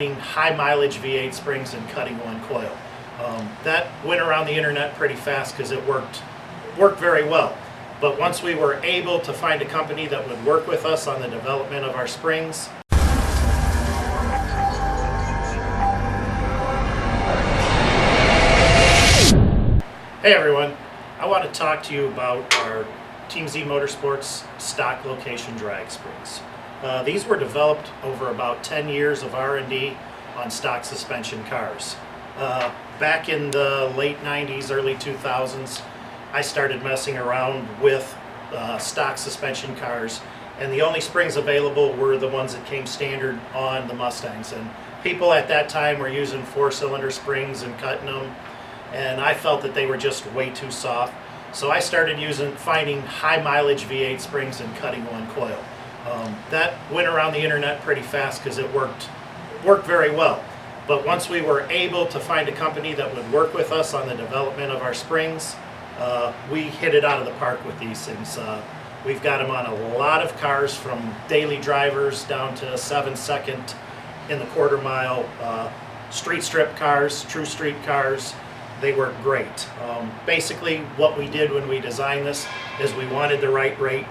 high mileage V8 springs and cutting one coil. That went around the internet pretty fast because it worked very well. But once we were able to find a company that would work with us on the development of our springs, hey everyone, I want to talk to you about our Team Z Motorsports stock location drag springs. These were developed over about 10 years of R&D on stock suspension cars. Back in the late 90s, early 2000s, I started messing around with stock suspension cars, and the only springs available were the ones that came standard on the Mustangs. And people at that time were using 4-cylinder springs and cutting them, and I felt that they were just way too soft. So I started finding high mileage V8 springs and cutting one coil. That went around the internet pretty fast because it worked very well. But once we were able to find a company that would work with us on the development of our springs, we hit it out of the park with these things. We've got them on a lot of cars, from daily drivers down to 7-second in the quarter mile, street strip cars, true street cars. They work great. Basically what we did when we designed this is we wanted the right rate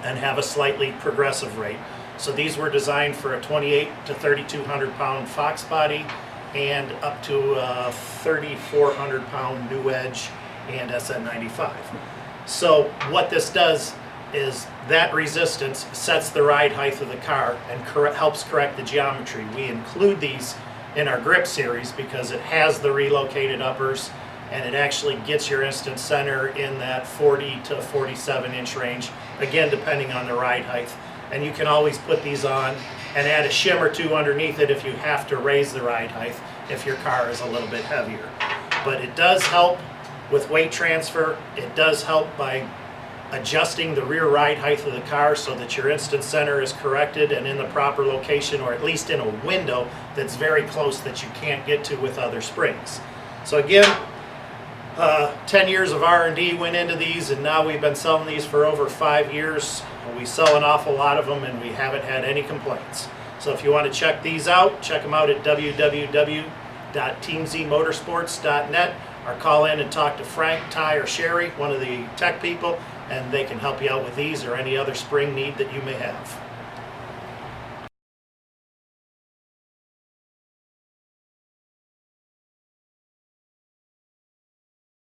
and have a slightly progressive rate. So these were designed for a 28 to 3,200 pound Fox body and up to a 3,400 pound New Edge and SN95. So what this does is that resistance sets the ride height of the car and helps correct the geometry. We include these in our grip series because it has the relocated uppers, and it actually gets your instant center in that 40 to 47 inch range, again depending on the ride height. And you can always put these on and add a shim or two underneath it if you have to raise the ride height if your car is a little bit heavier. But it does help with weight transfer. It does help by adjusting the rear ride height of the car so that your instant center is corrected and in the proper location, or at least in a window that's very close that you can't get to with other springs. So again, 10 years of R&D went into these, and now we've been selling these for over 5 years. We sell an awful lot of them, and we haven't had any complaints. So if you want to check these out, check them out at www.teamzmotorsports.net, or call in and talk to Frank, Ty, or Sherry, one of the tech people, and they can help you out with these or any other spring need that you may have.